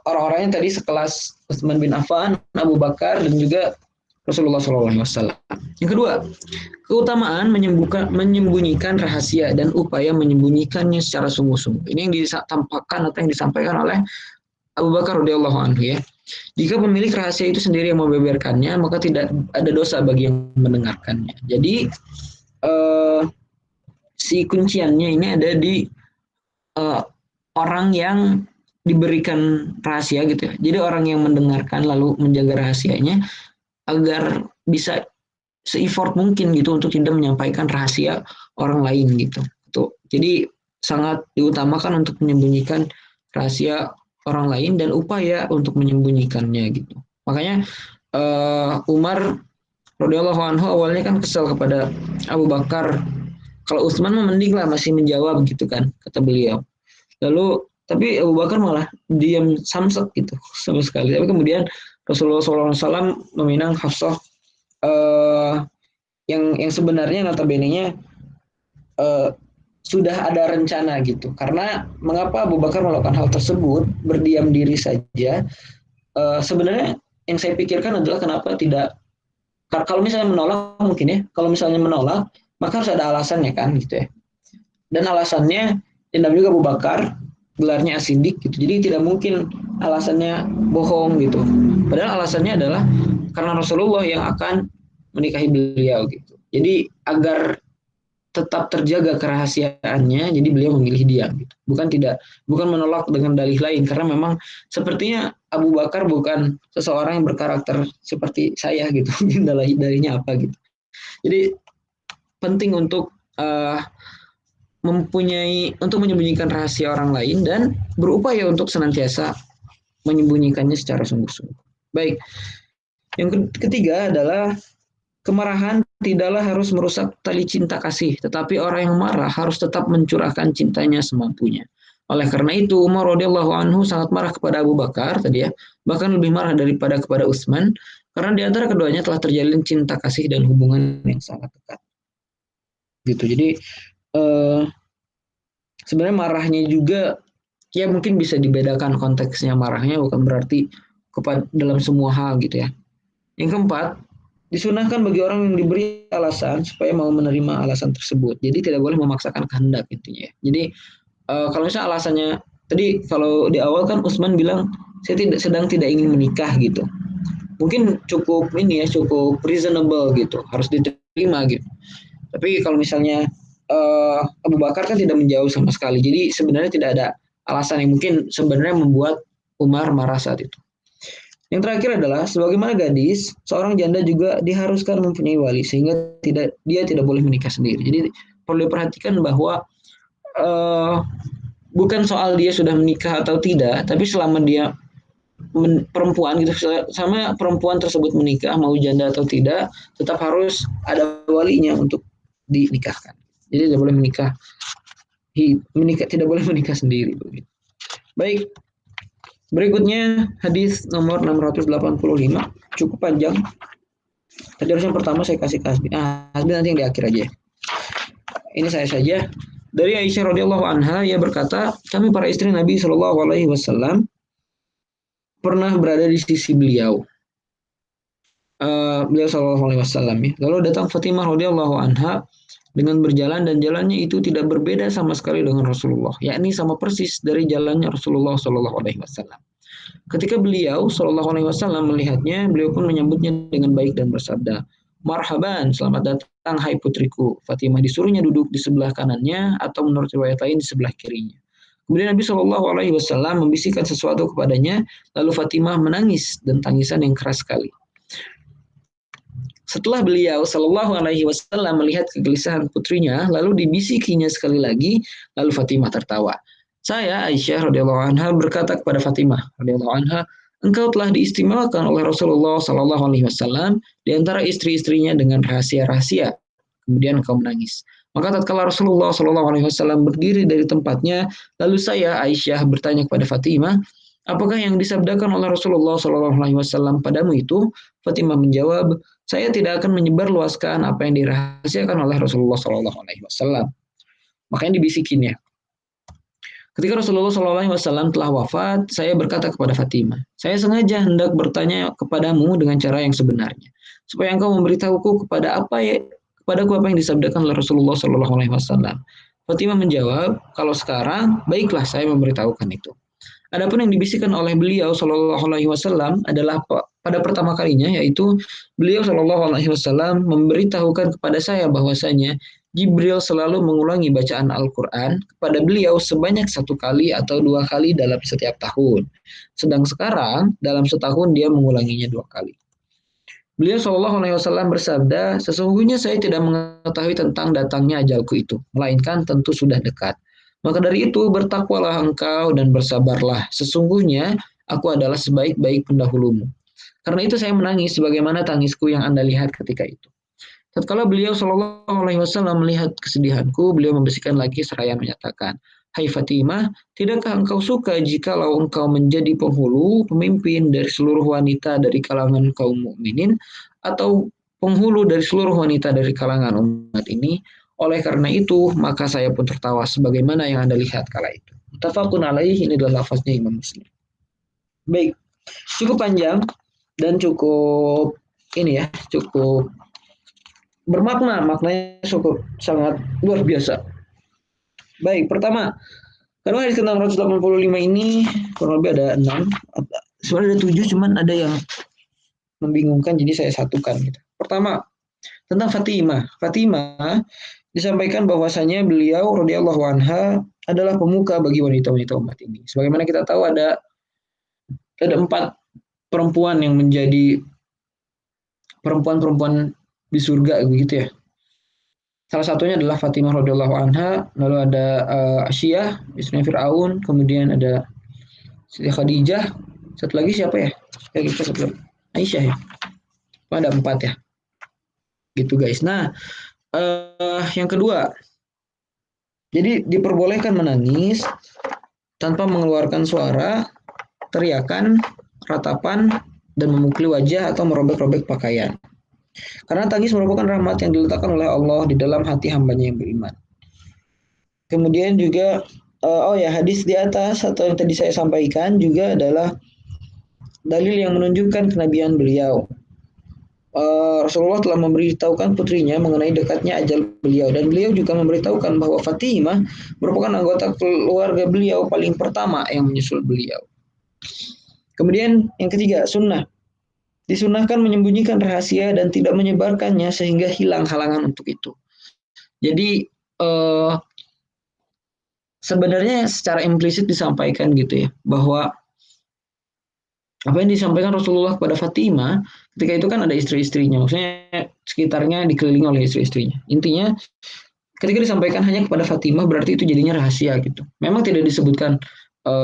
orang-orangnya tadi sekelas Utsman bin Affan, Abu Bakar dan juga Rasulullah SAW. Yang kedua, keutamaan menyembunyikan rahasia dan upaya menyembunyikannya secara sungguh-sungguh. Ini yang ditampakkan atau yang disampaikan oleh Abu Bakar radhiyallahu anhu ya. Jika pemilik rahasia itu sendiri yang membeberkannya, maka tidak ada dosa bagi yang mendengarkannya. Jadi si kunciannya ini ada di orang yang diberikan rahasia gitu ya. Jadi orang yang mendengarkan lalu menjaga rahasianya agar bisa se-effort mungkin gitu untuk tidak menyampaikan rahasia orang lain gitu. Tuh. Jadi sangat diutamakan untuk menyembunyikan rahasia orang lain dan upaya untuk menyembunyikannya gitu. Makanya Umar radhiyallahu anhu awalnya kan kesal kepada Abu Bakar. Kalau Utsman mending lah masih menjawab gitu kan, kata beliau. Lalu tapi Abu Bakar malah diam samsek gitu sama sekali. Tapi kemudian Rasulullah SAW meminang Hafsah yang sebenarnya notabene-nya sudah ada rencana gitu. Karena mengapa Abu Bakar melakukan hal tersebut, berdiam diri saja, sebenarnya yang saya pikirkan adalah kenapa tidak, kalau misalnya menolak mungkin ya, kalau misalnya menolak maka harus ada alasannya kan gitu ya. Dan alasannya dan juga Abu Bakar gelarnya As-Siddiq gitu. Jadi tidak mungkin alasannya bohong gitu. Padahal alasannya adalah karena Rasulullah yang akan menikahi beliau gitu. Jadi agar tetap terjaga kerahasiaannya, jadi beliau memilih diam gitu. Bukan menolak dengan dalih lain, karena memang sepertinya Abu Bakar bukan seseorang yang berkarakter seperti saya gitu. Dalihnya apa gitu. Jadi penting untuk menyembunyikan rahasia orang lain dan berupaya untuk senantiasa menyembunyikannya secara sungguh-sungguh. Baik. Yang ketiga adalah kemarahan tidaklah harus merusak tali cinta kasih, tetapi orang yang marah harus tetap mencurahkan cintanya semampunya. Oleh karena itu, Umar radhiyallahu anhu sangat marah kepada Abu Bakar tadi ya, bahkan lebih marah daripada kepada Utsman, karena di antara keduanya telah terjalin cinta kasih dan hubungan yang sangat dekat. Gitu. Jadi sebenarnya marahnya juga ya mungkin bisa dibedakan konteksnya, marahnya bukan berarti dalam semua hal gitu ya. Yang keempat, disunahkan bagi orang yang diberi alasan supaya mau menerima alasan tersebut. Jadi tidak boleh memaksakan kehendak intinya. Jadi kalau misalnya alasannya tadi kalau di awal kan Utsman bilang saya sedang tidak ingin menikah gitu. Mungkin cukup ini ya, cukup reasonable gitu, harus diterima gitu. Tapi kalau misalnya Abu Bakar kan tidak menjauh sama sekali. Jadi sebenarnya tidak ada alasan yang mungkin sebenarnya membuat Umar marah saat itu. Yang terakhir adalah sebagaimana gadis, seorang janda juga diharuskan mempunyai wali sehingga dia tidak boleh menikah sendiri. Jadi perlu diperhatikan bahwa bukan soal dia sudah menikah atau tidak, tapi selama dia perempuan gitu, sama perempuan tersebut menikah mau janda atau tidak, tetap harus ada walinya untuk dinikahkan. Jadi tidak boleh menikah tidak boleh menikah sendiri. Baik. Berikutnya hadis nomor 685, cukup panjang. Tadi harusnya pertama saya kasih ke Hasbi. Hasbi nanti yang di akhir aja. Ini saya saja. Dari Aisyah radhiyallahu anha, ia berkata, kami para istri Nabi Shallallahu alaihi wasallam pernah berada di sisi beliau. Beliau Shallallahu alaihi wasallam ya. Lalu datang Fatimah radhiyallahu anha dengan berjalan dan jalannya itu tidak berbeda sama sekali dengan Rasulullah, yakni sama persis dari jalannya Rasulullah Shallallahu alaihi wasallam. Ketika beliau Shallallahu alaihi wasallam melihatnya, beliau pun menyambutnya dengan baik dan bersabda, "Marhaban, selamat datang hai putriku." Fatimah disuruhnya duduk di sebelah kanannya atau menurut riwayat lain di sebelah kirinya. Kemudian Nabi Shallallahu alaihi wasallam membisikkan sesuatu kepadanya, lalu Fatimah menangis dan tangisan yang keras sekali. Setelah beliau Shallallahu alaihi wasallam melihat kegelisahan putrinya, lalu dibisikinya sekali lagi, lalu Fatimah tertawa. Saya Aisyah radhiyallahu anha berkata kepada Fatimah radhiyallahu anha, engkau telah diistimewakan oleh Rasulullah Shallallahu alaihi wasallam di antara istri-istrinya dengan rahasia-rahasia. Kemudian engkau menangis. Maka tatkala Rasulullah Shallallahu alaihi wasallam berdiri dari tempatnya, lalu saya Aisyah bertanya kepada Fatimah, apakah yang disabdakan oleh Rasulullah Shallallahu alaihi wasallam padamu itu? Fatimah menjawab, saya tidak akan menyebarluaskan apa yang dirahasiakan oleh Rasulullah Shallallahu alaihi wasallam. Makanya dibisikinnya. Ketika Rasulullah SAW telah wafat, saya berkata kepada Fatimah, saya sengaja hendak bertanya kepadamu dengan cara yang sebenarnya, supaya engkau memberitahuku kepadaku apa yang disabdakan oleh Rasulullah SAW. Fatimah menjawab, kalau sekarang, baiklah saya memberitahukan itu. Adapun yang dibisikkan oleh beliau Shallallahu alaihi wasallam adalah pada pertama kalinya, yaitu beliau Shallallahu alaihi wasallam memberitahukan kepada saya bahwasanya Jibril selalu mengulangi bacaan Al-Quran kepada beliau sebanyak 1 kali atau 2 kali dalam setiap tahun. Sedang sekarang dalam setahun dia mengulanginya 2 kali. Beliau Shallallahu alaihi wasallam bersabda, sesungguhnya saya tidak mengetahui tentang datangnya ajalku itu, melainkan tentu sudah dekat. Maka dari itu bertakwalah engkau dan bersabarlah. Sesungguhnya aku adalah sebaik-baik pendahulumu. Karena itu saya menangis sebagaimana tangisku yang Anda lihat ketika itu. Tatkala beliau Shallallahu alaihi wasallam melihat kesedihanku, beliau membisikkan lagi seraya menyatakan, hai Fatimah, tidakkah engkau suka jikalau engkau menjadi penghulu, pemimpin dari seluruh wanita dari kalangan kaum mukminin, atau penghulu dari seluruh wanita dari kalangan umat ini? Oleh karena itu, maka saya pun tertawa sebagaimana yang Anda lihat kala itu. Muttafaqun alaih, ini adalah lafaznya Imam Muslim. Baik, cukup panjang dan cukup bermakna, maknanya cukup sangat luar biasa. Baik, pertama, karena hadis ke-685 ini kurang lebih ada 6, sebenarnya ada 7, cuman ada yang membingungkan, jadi saya satukan gitu. Pertama, tentang Fatimah. Fatimah disampaikan bahwasanya beliau radhiyallahu anha adalah pemuka bagi wanita-wanita umat ini. Sebagaimana kita tahu ada 4 perempuan yang menjadi perempuan-perempuan di surga begitu ya. Salah satunya adalah Fatimah radhiyallahu anha, lalu ada Asyiyah, istri Fir'aun, kemudian ada Siti Khadijah, satu lagi siapa ya? Aisyah ya. Ada 4 ya. Gitu guys. Nah, yang kedua, jadi diperbolehkan menangis tanpa mengeluarkan suara, teriakan, ratapan, dan memukuli wajah atau merobek-robek pakaian. Karena tangis merupakan rahmat yang diletakkan oleh Allah di dalam hati hambanya yang beriman. Kemudian juga, hadis di atas atau yang tadi saya sampaikan juga adalah dalil yang menunjukkan kenabian beliau. Rasulullah telah memberitahukan putrinya mengenai dekatnya ajal beliau, dan beliau juga memberitahukan bahwa Fatimah merupakan anggota keluarga beliau paling pertama yang menyusul beliau. Kemudian yang ketiga, sunnah. Disunahkan menyembunyikan rahasia dan tidak menyebarkannya sehingga hilang halangan untuk itu. Jadi sebenarnya secara implisit disampaikan gitu ya, bahwa apa yang disampaikan Rasulullah kepada Fatimah ketika itu kan ada istri-istrinya, maksudnya sekitarnya dikelilingi oleh istri-istrinya. Intinya ketika disampaikan hanya kepada Fatimah berarti itu jadinya rahasia gitu. Memang tidak disebutkan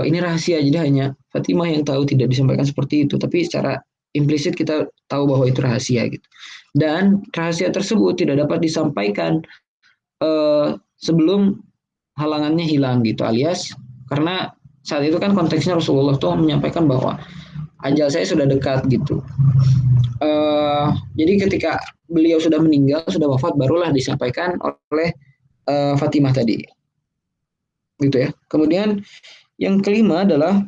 ini rahasia, jadi hanya Fatimah yang tahu, tidak disampaikan seperti itu. Tapi secara implisit kita tahu bahwa itu rahasia gitu. Dan rahasia tersebut tidak dapat disampaikan sebelum halangannya hilang gitu, alias karena saat itu kan konteksnya Rasulullah tuh menyampaikan bahwa ajal saya sudah dekat gitu. Jadi ketika beliau sudah meninggal, sudah wafat, barulah disampaikan oleh Fatimah tadi, gitu ya. Kemudian yang kelima adalah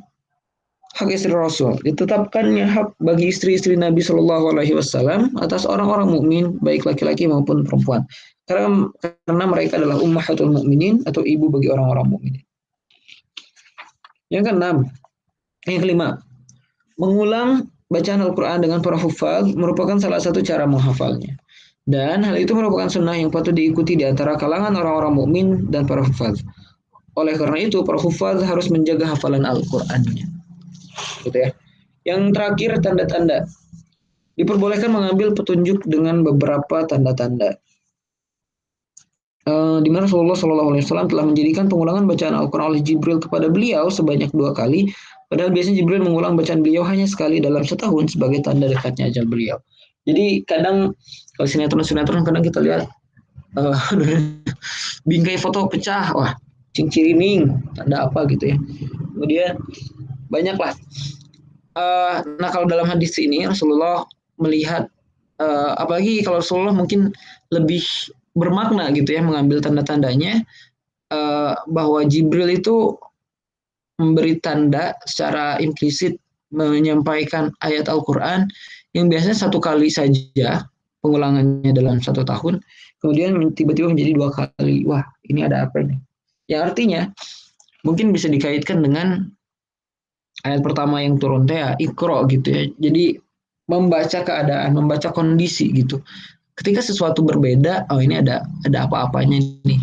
hak istri Rasul. Ditetapkannya hak bagi istri-istri Nabi Shallallahu Alaihi Wasallam atas orang-orang mukmin, baik laki-laki maupun perempuan. Karena mereka adalah ummahatul mukminin atau ibu bagi orang-orang mukminin. Yang keenam, yang kelima, mengulang bacaan Al-Quran dengan para hufaz merupakan salah satu cara menghafalnya. Dan hal itu merupakan sunnah yang patut diikuti di antara kalangan orang-orang mukmin dan para hufaz. Oleh karena itu, para hufaz harus menjaga hafalan Al-Qur'annya. Gitu ya. Yang terakhir, tanda-tanda. Diperbolehkan mengambil petunjuk dengan beberapa tanda-tanda. Di mana Rasulullah SAW telah menjadikan pengulangan bacaan Al-Quran oleh Jibril kepada beliau sebanyak 2 kali, padahal biasanya Jibril mengulang bacaan beliau hanya sekali dalam setahun sebagai tanda dekatnya ajal beliau. Jadi kadang kalau sinetron kadang kita lihat bingkai foto pecah, wah cirining, tanda apa gitu ya. Kemudian banyaklah. Nah kalau dalam hadis ini Rasulullah melihat, apalagi kalau Rasulullah mungkin lebih bermakna gitu ya mengambil tanda-tandanya, bahwa Jibril itu memberi tanda secara implisit menyampaikan ayat Al-Quran yang biasanya 1 kali saja pengulangannya dalam 1 tahun, kemudian tiba-tiba menjadi 2 kali. Wah, ini ada apa nih? Yang artinya mungkin bisa dikaitkan dengan ayat pertama yang turun ya, Iqra gitu ya. Jadi membaca keadaan, membaca kondisi gitu. Ketika sesuatu berbeda, oh ini ada apa-apanya nih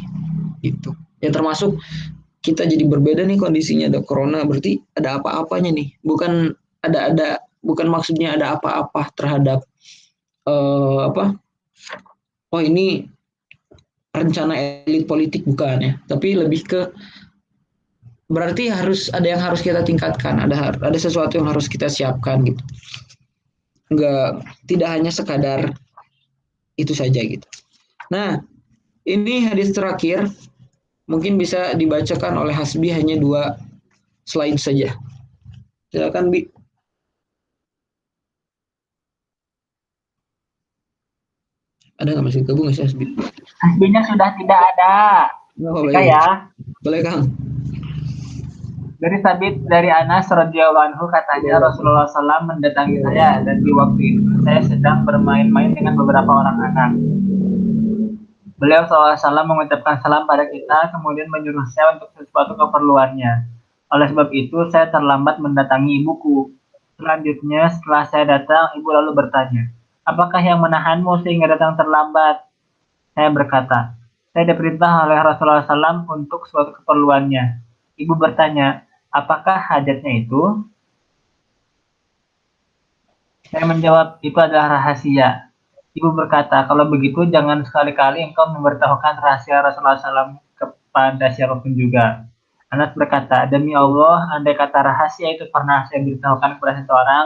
gitu. Ya termasuk kita jadi berbeda nih kondisinya, ada corona, berarti ada apa-apanya nih. Bukan bukan maksudnya ada apa-apa terhadap oh ini rencana elit politik, bukan ya. Tapi lebih ke berarti harus ada yang harus kita tingkatkan, ada sesuatu yang harus kita siapkan gitu. Tidak hanya sekadar itu saja gitu. Nah, ini hadis terakhir mungkin bisa dibacakan oleh Hasbi hanya 2 slide saja. Silakan Bi. Ada nggak masih gabung nggak sih Hasbi? Hasbinya sudah tidak ada. Oh, Jika ya. Boleh Kang. Dari Sabit dari Anas radhiyallahu anhu katanya Rasulullah SAW mendatangi saya dan di waktu itu saya sedang bermain-main dengan beberapa orang anak. Beliau SAW mengucapkan salam pada kita kemudian menyuruh saya untuk sesuatu keperluannya. Oleh sebab itu saya terlambat mendatangi ibuku. Selanjutnya setelah saya datang ibu lalu bertanya, apakah yang menahanmu sehingga datang terlambat? Saya berkata, saya diperintah oleh Rasulullah SAW untuk suatu keperluannya. Ibu bertanya, apakah hajatnya itu? Saya menjawab, itu adalah rahasia. Ibu berkata, kalau begitu jangan sekali-kali engkau memberitahukan rahasia Rasulullah SAW kepada siapapun juga. Anas berkata, demi Allah, andai kata rahasia itu pernah saya beritahukan kepada seseorang,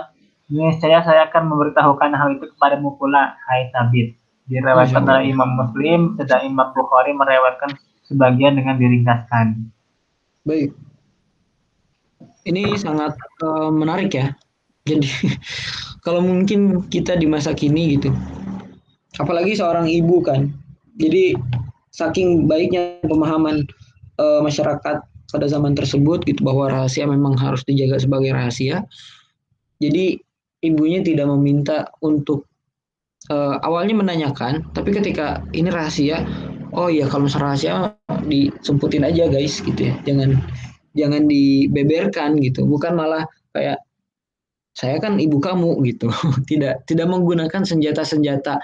niscaya saya akan memberitahukan hal itu kepadamu pula, hai Sabit. Diriwayatkan oleh Imam Muslim, sedang Imam Bukhari merewatkan sebagian dengan diringkaskan. Baik. Ini sangat menarik ya. Jadi kalau mungkin kita di masa kini gitu, apalagi seorang ibu kan, jadi saking baiknya pemahaman masyarakat pada zaman tersebut gitu bahwa rahasia memang harus dijaga sebagai rahasia. Jadi ibunya tidak meminta untuk awalnya menanyakan, tapi ketika ini rahasia, oh iya kalau misalnya rahasia disumputin aja guys gitu ya, jangan dibeberkan gitu, bukan malah kayak saya kan ibu kamu gitu, tidak menggunakan senjata-senjata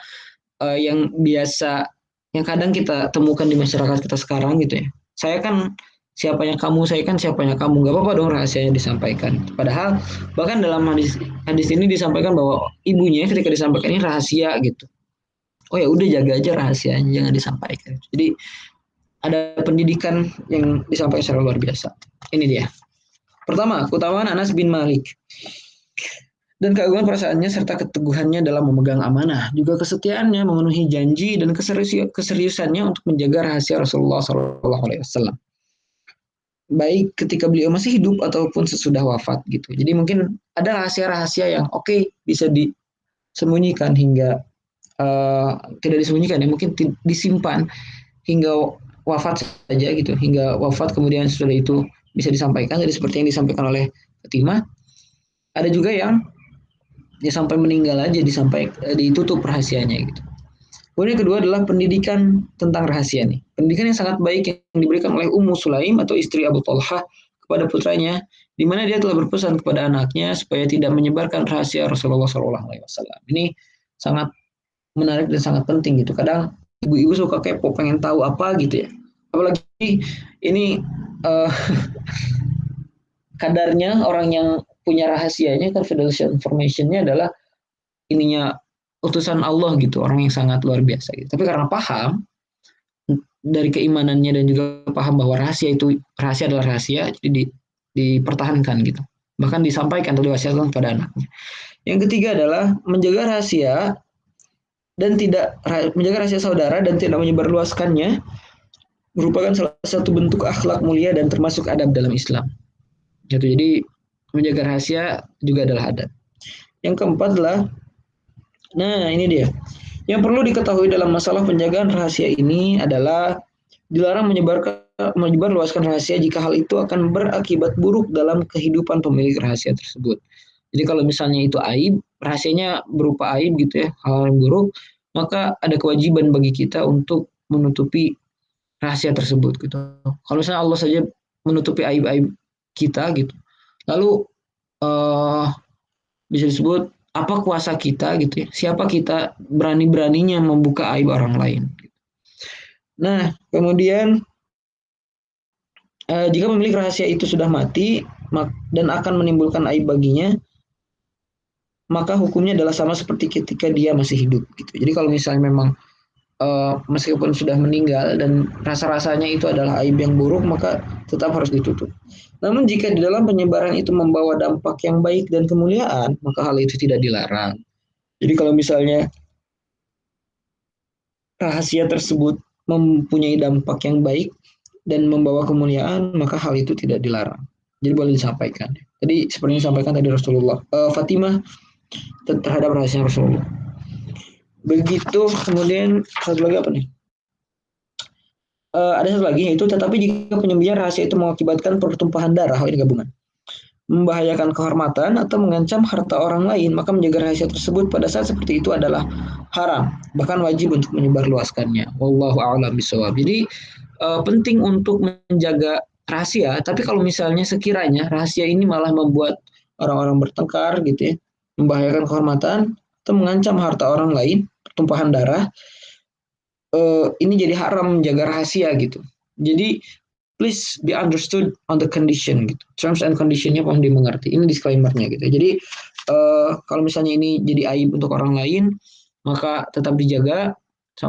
yang biasa yang kadang kita temukan di masyarakat kita sekarang gitu ya. Saya kan siapanya kamu, saya kan siapanya kamu, nggak apa-apa dong rahasianya disampaikan. Padahal bahkan dalam hadis hadis ini disampaikan bahwa ibunya ketika disampaikan ini rahasia gitu. Oh ya udah jaga aja rahasianya, jangan disampaikan. Jadi ada pendidikan yang disampaikan secara luar biasa. Ini dia. Pertama, keutamaan Anas bin Malik dan keagungan perasaannya serta keteguhannya dalam memegang amanah, juga kesetiaannya memenuhi janji dan keseriusannya untuk menjaga rahasia Rasulullah SAW. Baik ketika beliau masih hidup ataupun sesudah wafat gitu. Jadi mungkin ada rahasia-rahasia yang oke, bisa disembunyikan hingga tidak disembunyikan ya, mungkin disimpan hingga wafat saja gitu, hingga wafat kemudian setelah itu bisa disampaikan. Jadi seperti yang disampaikan oleh Fatimah, ada juga yang ya sampai meninggal aja ditutup rahasianya gitu. Kemudian kedua adalah pendidikan tentang rahasia nih. Pendidikan yang sangat baik yang diberikan oleh Ummu Sulaim atau istri Abu Talhah kepada putranya, di mana dia telah berpesan kepada anaknya supaya tidak menyebarkan rahasia Rasulullah SAW. Ini sangat menarik dan sangat penting gitu. Kadang ibu-ibu suka kepo, pengen tahu apa gitu ya. Apalagi ini kadarnya orang yang punya rahasianya, confidential information-nya adalah ininya utusan Allah gitu, orang yang sangat luar biasa gitu. Tapi karena paham dari keimanannya dan juga paham bahwa rahasia adalah rahasia, jadi dipertahankan gitu. Bahkan disampaikan atau diwasiatkan kepada anaknya. Yang ketiga adalah menjaga rahasia menjaga rahasia saudara dan tidak menyebarluaskannya merupakan salah satu bentuk akhlak mulia dan termasuk adab dalam Islam. Gitu. Jadi menjaga rahasia juga adalah adab. Yang keempat adalah, nah ini dia. Yang perlu diketahui dalam masalah penjagaan rahasia ini adalah dilarang menyebarluaskan rahasia jika hal itu akan berakibat buruk dalam kehidupan pemilik rahasia tersebut. Jadi kalau misalnya itu aib, rahasianya berupa aib gitu ya, hal yang buruk, maka ada kewajiban bagi kita untuk menutupi rahasia tersebut gitu. Kalau misalnya Allah saja menutupi aib-aib kita gitu, lalu bisa disebut apa kuasa kita gitu ya? Siapa kita berani-beraninya membuka aib orang lain? Nah, kemudian jika pemilik rahasia itu sudah mati dan akan menimbulkan aib baginya, maka hukumnya adalah sama seperti ketika dia masih hidup. Gitu. Jadi kalau misalnya memang meskipun sudah meninggal dan rasa-rasanya itu adalah aib yang buruk, maka tetap harus ditutup. Namun jika di dalam penyebaran itu membawa dampak yang baik dan kemuliaan, maka hal itu tidak dilarang. Jadi kalau misalnya rahasia tersebut mempunyai dampak yang baik dan membawa kemuliaan, maka hal itu tidak dilarang. Jadi boleh disampaikan. Jadi seperti yang disampaikan tadi Rasulullah, Fatimah terhadap rahasia Rasulullah. Begitu, kemudian satu lagi apa nih? Ada satu lagi yaitu, tetapi jika penyembelihan rahasia itu mengakibatkan pertumpahan darah, ini gabungan, membahayakan kehormatan atau mengancam harta orang lain, maka menjaga rahasia tersebut pada saat seperti itu adalah haram, bahkan wajib untuk menyebarluaskannya. Wallahu a'lam bishawab. Jadi penting untuk menjaga rahasia, tapi kalau misalnya sekiranya rahasia ini malah membuat orang-orang bertengkar gitu ya, membahayakan kehormatan atau mengancam harta orang lain, pertumpahan darah, ini jadi haram menjaga rahasia gitu. Jadi please be understood on the condition gitu. Terms and conditionnya mohon dimengerti. Ini disclaimer-nya gitu. Jadi kalau misalnya ini jadi aib untuk orang lain, maka tetap dijaga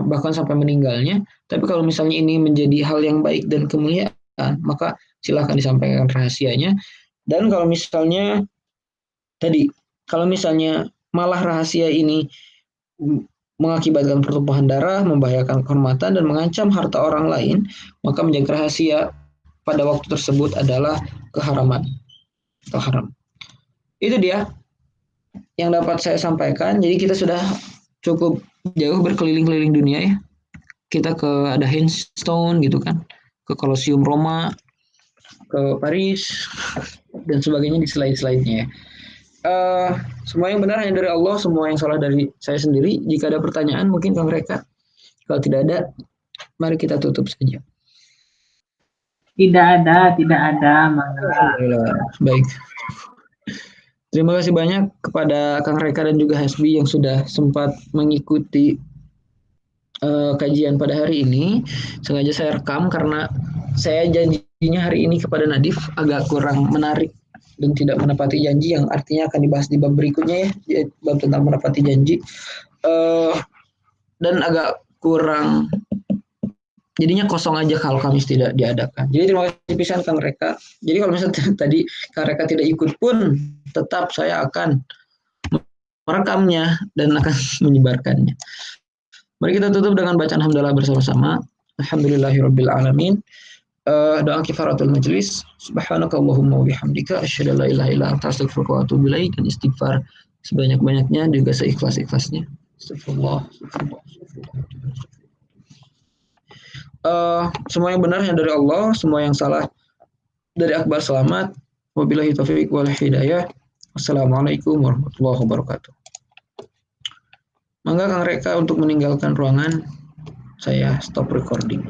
bahkan sampai meninggalnya. Tapi kalau misalnya ini menjadi hal yang baik dan kemuliaan, maka silahkan disampaikan rahasianya. Dan kalau misalnya kalau misalnya malah rahasia ini mengakibatkan pertumpahan darah, membahayakan kehormatan, dan mengancam harta orang lain, maka menjaga rahasia pada waktu tersebut adalah keharaman atau haram. Itu dia yang dapat saya sampaikan. Jadi kita sudah cukup jauh berkeliling-keliling dunia ya. Kita ada Handstone gitu kan, ke Colosseum Roma, ke Paris, dan sebagainya di slide-slide-nya ya. Semua yang benar hanya dari Allah, semua yang salah dari saya sendiri. Jika ada pertanyaan mungkin Kang Reka. Kalau tidak ada, mari kita tutup saja. Tidak ada, Mangga. Alhamdulillah. Baik. Terima kasih banyak kepada Kang Reka dan juga Hasbi yang sudah sempat mengikuti kajian pada hari ini. Sengaja saya rekam karena saya janjinya hari ini kepada Nadif agak kurang menarik dan tidak menepati janji, yang artinya akan dibahas di bab berikutnya ya, bab tentang menepati janji. Dan agak kurang, jadinya kosong aja kalau Kamis tidak diadakan. Jadi terima kasih pisan Kang Reka. Jadi kalau misalnya tadi Kang Reka tidak ikut pun, tetap saya akan merekamnya dan akan menyebarkannya. Mari kita tutup dengan bacaan hamdalah bersama-sama. Alhamdulillahirabbil alamin. Doa kifaratul majlis. Subhanakallahumma wa bihamdika asyhadu an la ilaha illa anta astaghfiruka wa atubu ilaik, dan istighfar sebanyak-banyaknya juga seikhlas-ikhlasnya. Astagfirullah. Semua yang benar hanya dari Allah, semua yang salah dari Akbar Selamat. Wabillahi taufiq wal hidayah. Wassalamualaikum warahmatullahi wabarakatuh. Mangga Kang Reka untuk meninggalkan ruangan, saya stop recording.